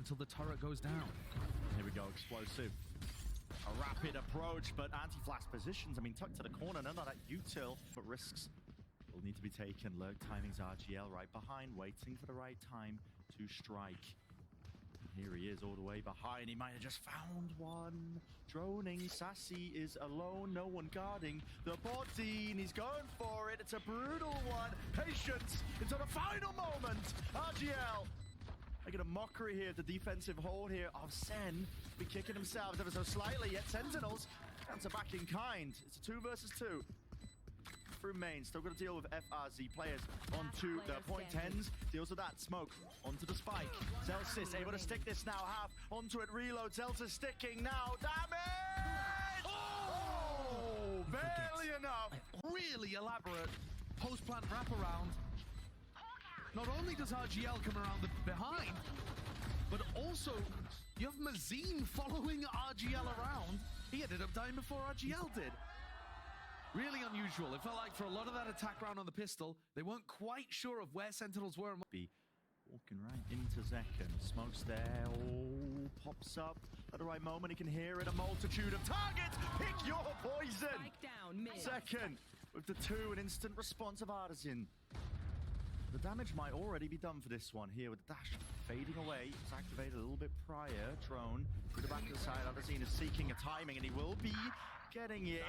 until the turret goes down. Here we go, explosive. A rapid approach, but anti-flash positions. I mean, tucked to the corner, none of that util, but risks will need to be taken. Lurk timing's RGL right behind, waiting for the right time to strike. Here he is all the way behind. He might have just found one. Droning. Sassy is alone. No one guarding the body. And he's going for it. It's a brutal one. Patience until the final moment. RGL making a mockery here. The defensive hold here of Sen. Be kicking themselves ever so slightly. Yet Sentinels answer back in kind. It's a 2 versus 2. Through main, still got to deal with FRZ players onto the point. Tenz deals with that smoke onto the spike. Zelsis able to stick this now, half onto it, reload. Zelsis sticking now, damage! Oh, barely enough. Really elaborate post-plant wraparound. Not only does RGL come around the behind, but also you have Mazine following RGL around. He ended up dying before RGL did. Really unusual. It felt like for a lot of that attack round on the pistol, they weren't quite sure of where Sentinels were. Be walking right into Zekken. Smoke's there. Oh, pops up at the right moment. He can hear it. A multitude of targets. Pick your poison. Spike down, mid. Zekken with the 2, an instant response of Artisan. The damage might already be done for this one here with the dash fading away. It was activated a little bit prior. Drone through the back of the side. Artisan is seeking a timing and he will be getting it.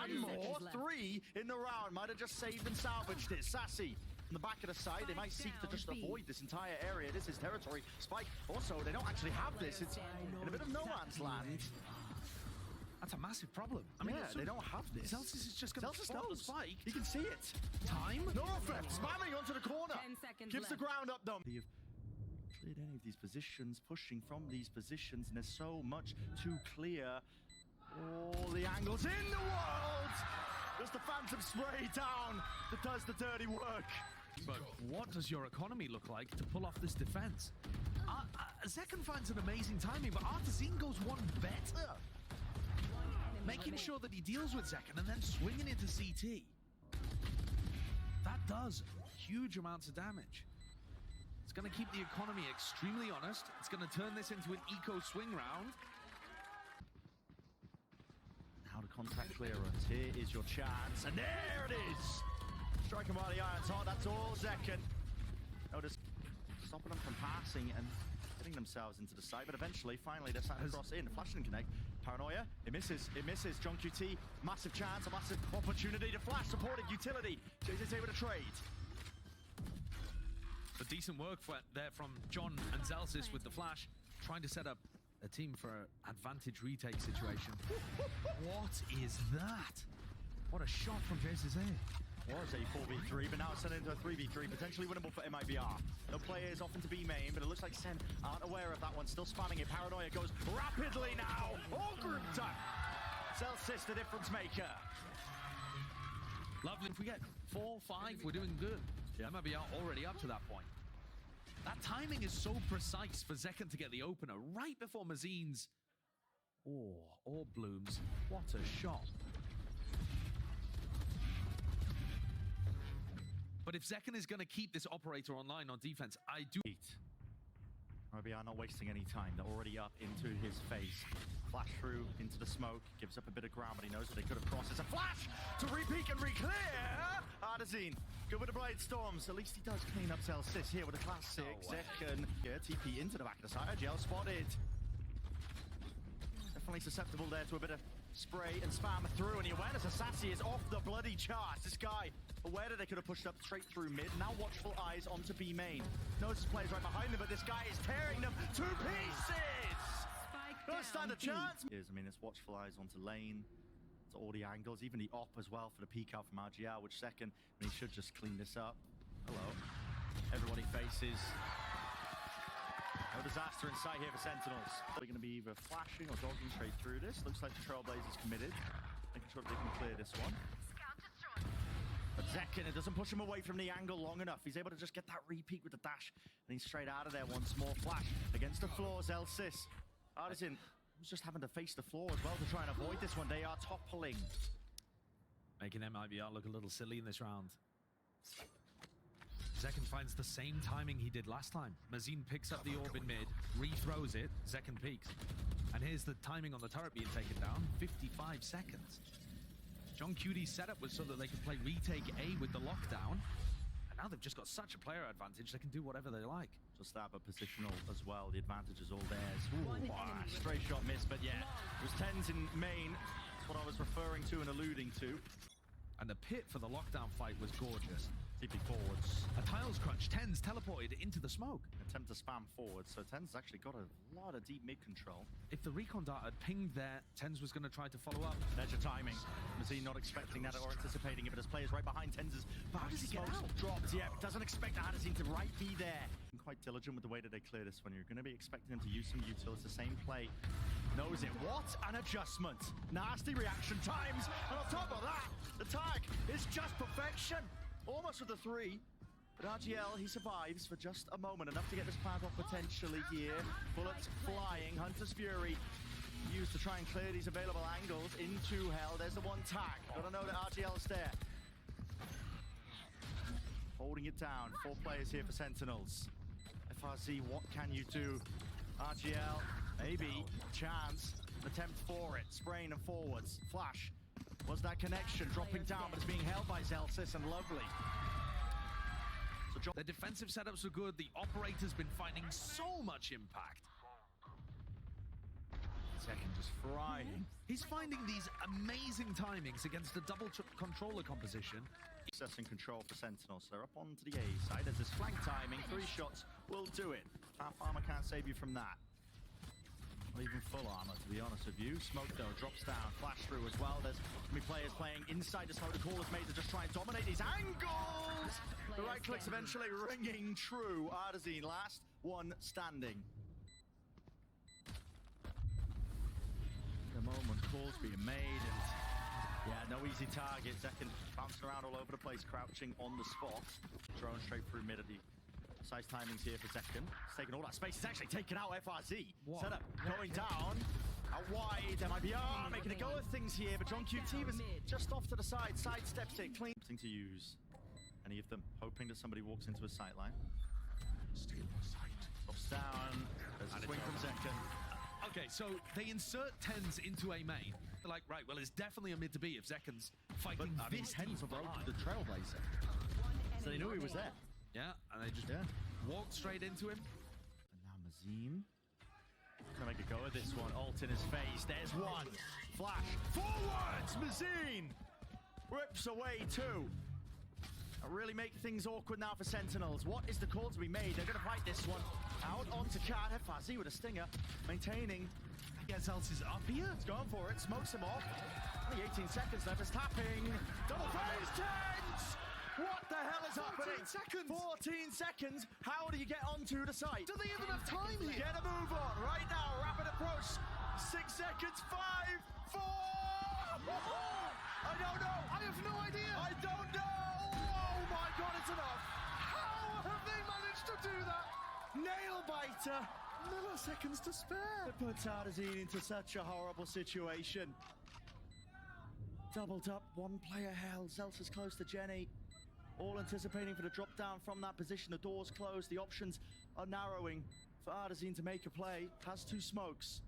And more. 3 in the round. Might have just saved and salvaged it. Sassy on the back of the side. They might seek to just avoid this entire area. This is territory. Spike also, they don't actually have this. It's in a bit of no man's land. That's a massive problem. I mean, yeah, they don't have this. Zelsis is just going to spot the spike. He can see it. Time? Northwest spamming onto the corner. 10 seconds Gives left. the ground up though. You've cleared any of these positions, pushing from these positions, and there's so much to clear. All the angles in the world. There's the Phantom spray down that does the dirty work. But what does your economy look like to pull off this defense? Zekken finds an amazing timing, but Artisan goes one better. Making sure that he deals with Zekken and then swinging into CT. That does huge amounts of damage. It's going to keep the economy extremely honest. It's going to turn this into an eco swing round. Now the contact clearance. Here is your chance. And there it is! Striking by the Iron Heart. That's all Zekken. Notice stopping them from passing and getting themselves into the site, but eventually, finally, they're starting to cross in. Flash didn't connect. Paranoia, it misses. It misses. John QT, massive chance, a massive opportunity to flash, supported utility. JJ's able to trade. But decent work there from John and Zelsis with the flash, trying to set up a team for an advantage retake situation. What is that? What a shot from JZA. Was a 4v3, but now it's turned into a 3v3, potentially winnable for MIBR. No players off into B main, but it looks like Sen aren't aware of that one, still spamming it. Paranoia goes rapidly now. All grouped up. Zelsis, the difference maker. Lovely. If we get 4, 5, we're doing good. Yeah. MIBR already up to that point. That timing is so precise for Zekken to get the opener right before Mazine's orb blooms. What a shot. But if Zekken is going to keep this operator online on defense, I do... MIBR not wasting any time. They're already up into his face. Flash through into the smoke. Gives up a bit of ground, but he knows that they could have crossed. It's a flash to re-peek and re-clear. Artisan, good with the Blade Storms. At least he does clean up Zelsis here with a classic. Zekken. Yeah, TP into the back of the side. RGL spotted. Definitely susceptible there to a bit of spray and spam through, and the awareness of Sassy is off the bloody charts. This guy aware that they could have pushed up straight through mid. Now watchful eyes onto B main. Notices players right behind them, but this guy is tearing them to pieces. Don't stand a chance. I mean, it's watchful eyes onto lane. It's all the angles, even the op as well for the peek out from RGL, which Zekken, I mean, he should just clean this up. Hello. Everybody faces. No disaster in sight here for Sentinels. They're going to be either flashing or dogging straight through this. Looks like the Trailblazers committed. Making sure that they can clear this one. But Zekken, it doesn't push him away from the angle long enough. He's able to just get that repeat with the dash. And he's straight out of there once more. Flash against the floor. Zelsis. Artisan was just having to face the floor as well to try and avoid this one. They are toppling. Making MIBR look a little silly in this round. Zekken finds the same timing he did last time. Mazin picks up the orb in mid, rethrows it, Zekken peeks. And here's the timing on the turret being taken down, 55 seconds. John Cuty's setup was so that they could play retake A with the lockdown. And now they've just got such a player advantage, they can do whatever they like. Just that, but positional as well. The advantage is all theirs. Ooh, straight shot miss, but yeah. It was tenz in main. That's what I was referring to and alluding to. And the pit for the lockdown fight was gorgeous. TP forwards. A tiles crunch, tenz teleported into the smoke. Attempt to spam forward, so tenz has actually got a lot of deep mid control. If the recon dart had pinged there, tenz was going to try to follow up. There's your timing. Mazin not expecting that or anticipating it, but his players right behind tenz's. But how does he get out? Dropped, yeah. Doesn't expect Adazine to right be there. Quite diligent with the way that they clear this one. You're going to be expecting them to use some util. It's the same play. Knows it. What an adjustment. Nasty reaction times. And on top of that, the tag is just perfection. Almost with the 3. But RGL, he survives for just a moment. Enough to get this plant off potentially here. Bullets flying. Hunter's Fury used to try and clear these available angles into hell. There's the one tag. Gotta know that RGL's there. Holding it down. 4 players here for Sentinels. FRZ, what can you do? RGL, maybe. Chance. Attempt for it. Spraying and forwards. Flash. Was that connection dropping down, but it's being held by Zelsis and Lovely. So the defensive setups are good. The operator's been finding so much impact. Zekken just frying. He's finding these amazing timings against a double controller composition. Accessing control for Sentinels. So they're up onto the A side. There's this flank timing. 3 shots will do it. Half armor can't save you from that. Not even full armor, to be honest with you. Smoke, though, drops down. Flash through as well. There's going to be players playing inside the smoke. The call is made to just try and dominate these angles. The right clicks eventually ringing true. Adazine, last one standing. The moment calls being made, and yeah, no easy target. Zekken bouncing around all over the place, crouching on the spot. Drone straight through mid at the size timings here for Zekken. He's taking all that space. He's actually taken out FRZ. What? Setup going down. Out wide. MIBR making a go of things here, but John QT was just off to the side. Sidesteps it clean. Nothing to use any of them, hoping that somebody walks into a sight line. Drops down. There's a swing from Zekken. Okay, so they insert tenz into a main. They're like, right, well, it's definitely a mid to be if Zekken's fighting this tenz deep broke behind. the Trailblazer. So they knew he was there. Yeah, and they just walked straight into him. And now Mazin gonna make a go of this one. Ult in his face. There's one. Flash. Forwards! Mazin rips away 2. Really make things awkward now for Sentinels. What is the call to be made? They're gonna fight this one. Out onto Cat. FRZ with a stinger. Maintaining. Gets Elsis up here. It's going for it. Smokes him off. Only 18 seconds left. It's tapping. Double phase tenz! What the hell is happening? 14 seconds! 14 seconds? How do you get onto the site? Do they even have time here? Get a move on right now. Rapid approach. 6 seconds. 5, 4. I don't know. I have no idea. I don't know. Oh my God, it's enough. How have they managed to do that? Nail biter. Milliseconds to spare. It puts Adazine into such a horrible situation. Doubled up. 1 player held. Zelsa's close to Jenny. All anticipating for the drop down from that position. The door's closed. The options are narrowing for Adazine to make a play. Has 2 smokes.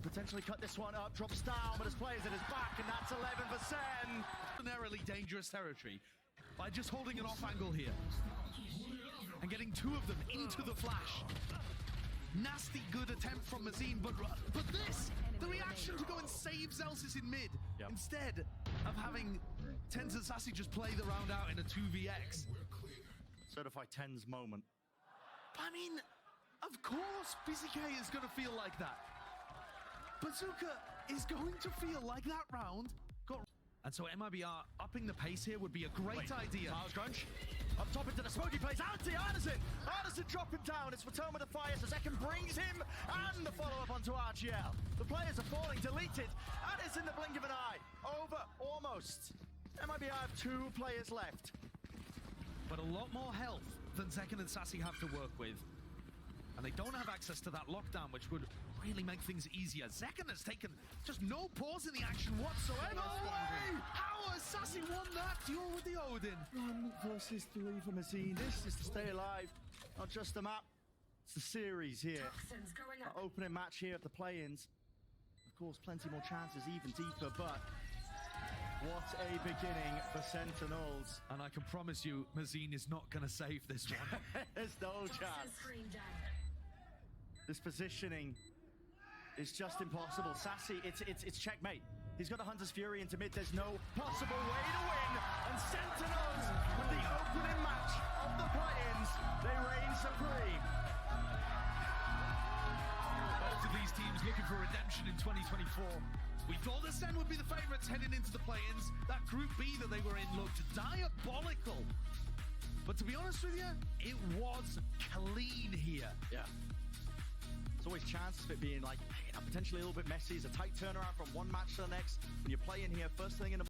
Potentially cut this one up. Drops down, but his player's at his back, and that's 11 for Sen. Ordinarily dangerous territory by just holding an off angle here and getting 2 of them into the flash. Nasty good attempt from Mazin, but this, the reaction to go and save Zelsis in mid, instead of having tenz and Sassy just play the round out in a 2vx. Certified tenz moment. I mean, of course VCT is going to feel like that. Bazooka is going to feel like that round. And so MIBR upping the pace here would be a great idea. Miles Crunch. Up top into the smoky place. Adazine! Adazine drop him down. It's Fatoma of the Fire. So Zekken brings him and the follow-up onto RGL. The players are falling. Deleted. And it's in the blink of an eye. Over. Almost. MIBR have 2 players left. But a lot more health than Zekken and Sassy have to work with. and they don't have access to that lockdown, which would really make things easier. Zekken has taken just no pause in the action whatsoever. No way! How has Sassy won that duel with the Odin? 1 versus 3 for Mazine. This is to stay alive, not just the map. It's the series here. Our opening match here at the play-ins. Of course, plenty more chances, even deeper, but what a beginning for Sentinels. And I can promise you, Mazine is not going to save this one. There's no chance. This positioning is just impossible. Sassy, it's checkmate. He's got a Hunter's Fury into mid. There's no possible way to win. And Sentinels, with the opening match of the play-ins, they reign supreme. Both of these teams looking for redemption in 2024. We thought Ascent would be the favorites heading into the play-ins. That Group B that they were in looked diabolical. But to be honest with you, it was clean here. Yeah. There's always chances of it being like, potentially a little bit messy. It's a tight turnaround from one match to the next. When you're playing here first thing in the